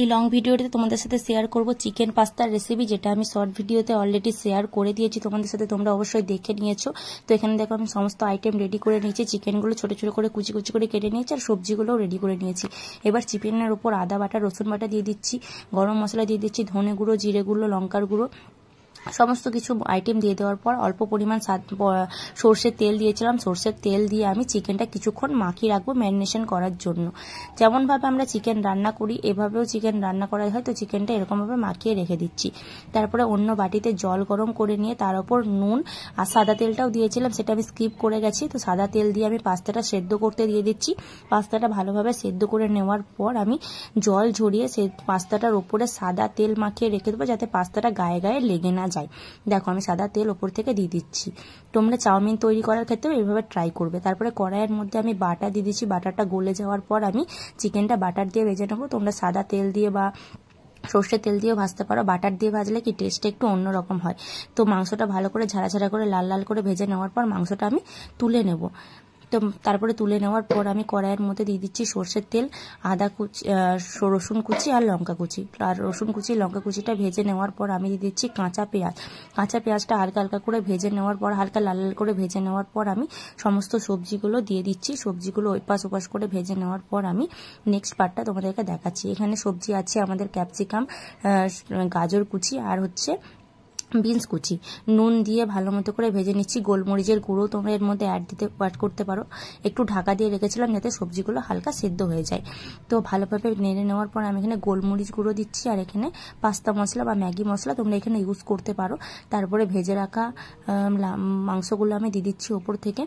এই লং ভিডিওতে তোমাদের সাথে শেয়ার করব চিকেন পাস্তার রেসিপি, যেটা আমি শর্ট ভিডিওতে অলরেডি শেয়ার করে দিয়েছি তোমাদের সাথে, তোমরা অবশ্যই দেখে নিয়েছো। তো এখানে দেখো আমি সমস্ত আইটেম রেডি করে নিয়েছি। চিকেনগুলো ছোট ছোট করে কুচি কুচি করে কেটে নিয়েছি আর সবজিগুলোও রেডি করে নিয়েছি। এবার চিকেনের উপর আদা বাটা, রসুন বাটা দিয়ে দিচ্ছি, গরম মশলা দিয়ে দিচ্ছি, ধনে গুঁড়ো, জিরে গুঁড়ো, লঙ্কার গুঁড়ো, সমস্ত কিছু আইটেম দিয়ে দেওয়ার পর অল্প পরিমাণ সর্ষের তেল দিয়েছিলাম। সর্ষের তেল দিয়ে আমি চিকেনটা কিছুক্ষণ মাখিয়ে রাখবো ম্যারিনেশন করার জন্য। যেমনভাবে আমরা চিকেন রান্না করি এভাবেও চিকেন রান্না করা হয়, তো চিকেনটা এরকমভাবে মাখিয়ে রেখে দিচ্ছি। তারপরে অন্য বাটিতে জল গরম করে নিয়ে তার উপর নুন আর সাদা তেলটাও দিয়েছিলাম, সেটা আমি স্কিপ করে গেছি। তো সাদা তেল দিয়ে আমি পাস্তাটা সেদ্ধ করতে দিয়ে দিচ্ছি। পাস্তাটা ভালোভাবে সেদ্ধ করে নেওয়ার পর আমি জল ঝরিয়ে সেই পাস্তাটার উপরে সাদা তেল মাখিয়ে রেখে দেবো, যাতে পাস্তাটা গায়ে গায়ে লেগে না যায়। দেখো আমি সাদা তেল ওপর থেকে দিয়ে দিচ্ছি। তোমরা চাউমিন তৈরি করার ক্ষেত্রেও এইভাবে ট্রাই করবে। তারপরে কড়াইয়ের মধ্যে আমি বাটার দিয়ে দিচ্ছি। বাটারটা গলে যাওয়ার পর আমি চিকেনটা বাটার দিয়ে ভেজে নেবো। তোমরা সাদা তেল দিয়ে বা সর্ষের তেল দিয়েও ভাজতে পারো। বাটার দিয়ে ভাজলে কি টেস্টটা একটু অন্যরকম হয়। তো মাংসটা ভালো করে ঝাড়া ঝাড়া করে লাল লাল করে ভেজে নেওয়ার পর মাংসটা আমি তুলে নেব। তো তারপরে তুলে নেওয়ার পর আমি কড়াইয়ের মধ্যে দিয়ে দিচ্ছি সর্ষের তেল, আদা কুচি, রসুন কুচি আর লঙ্কা কুচি। আর রসুন কুচি লঙ্কা কুচিটা ভেজে নেওয়ার পর আমি দিয়ে দিচ্ছি কাঁচা পেঁয়াজ। কাঁচা পেঁয়াজটা হালকা হালকা করে ভেজে নেওয়ার পর, হালকা লাল লাল করে ভেজে নেওয়ার পর আমি সমস্ত সবজিগুলো দিয়ে দিচ্ছি। সবজিগুলো ওপাশ ওপাশ করে ভেজে নেওয়ার পর আমি নেক্সট পার্টটা তোমাদেরকে দেখাচ্ছি। এখানে সবজি আছে আমাদের ক্যাপসিকাম, গাজর কুচি আর হচ্ছে বিনস কুচি। নুন দিয়ে ভালো মতো করে ভেজে নিচ্ছি। গোলমরিচের গুঁড়ো তোমরা এর মধ্যে অ্যাড করতে পারো। একটু ঢাকা দিয়ে রেখেছিলাম যাতে সবজিগুলো হালকা সেদ্ধ হয়ে যায়। তো ভালোভাবে নেড়ে নেওয়ার পর আমি এখানে গোলমরিচ গুঁড়ো দিচ্ছি আর এখানে পাস্তা মশলা বা ম্যাগি মশলা তোমরা এখানে ইউজ করতে পারো। তারপরে ভেজে রাখা মাংসগুলো আমি দিয়ে দিচ্ছি ওপর থেকে।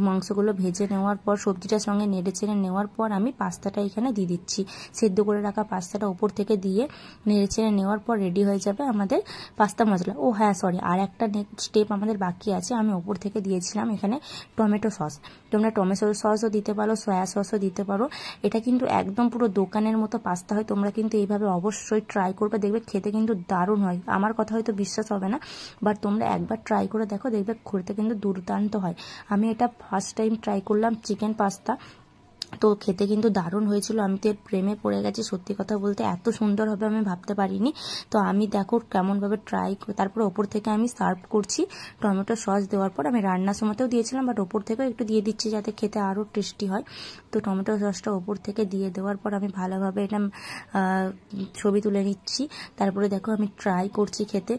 মাংসগুলো ভেজে নেওয়ার পর সবজিটার সঙ্গে নেড়ে চেড়ে নেওয়ার পর আমি পাস্তাটা এখানে দিয়ে দিচ্ছি। সেদ্ধ করে রাখা পাস্তাটা ওপর থেকে দিয়ে নেড়ে চেড়ে নেওয়ার পর রেডি হয়ে যাবে আমাদের পাস্তা মশলা। ও হ্যাঁ সরি, আর একটা নেক্সট স্টেপ আমাদের বাকি আছে। আমি ওপর থেকে দিয়েছিলাম এখানে টমেটো সস। তোমরা টমেটো সসও দিতে পারো, সয়া সসও দিতে পারো। এটা কিন্তু একদম পুরো দোকানের মতো পাস্তা হয়। তোমরা কিন্তু এইভাবে অবশ্যই ট্রাই করবে, দেখবে খেতে কিন্তু দারুণ হয়। আমার কথা হয়তো বিশ্বাস হবে না, বাট তোমরা একবার ট্রাই করে দেখো, দেখবে খেতে কিন্তু দুর্দান্ত হয়। আমি এটা ফার্স্ট টাইম ট্রাই করলাম চিকেন পাস্তা, তো খেতে কিন্তু দারুণ হয়েছিল। আমি তো এর প্রেমে পড়ে গেছি, সত্যি কথা বলতে এত সুন্দর হবে আমি ভাবতে পারিনি। তো আমি দেখো কেমনভাবে ট্রাই, তারপর ওপর থেকে আমি সার্ভ করছি টমেটো সস দেওয়ার পর। আমি রান্নার সময়তেও দিয়েছিলাম, বাট ওপর থেকেও একটু দিয়ে দিচ্ছি যাতে খেতে আরও টেস্টি হয়। তো টমেটো সসটা ওপর থেকে দিয়ে দেওয়ার পর আমি ভালোভাবে এটা ছবি তুলে নিচ্ছি। তারপরে দেখো আমি ট্রাই করছি খেতে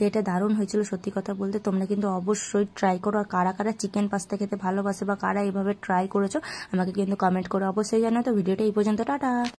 এটা দারুণ হয়েছিল সত্যি কথা বলতে। তোমরা কিন্তু অবশ্যই ট্রাই করো। আর কারা কারা চিকেন পাস্তা খেতে ভালোবাসে বা কারা এইভাবে ট্রাই করেছো আমাকে কিন্তু কমেন্ট করে অবশ্যই জানাও। তো ভিডিওটা এই পর্যন্ত, টাটা।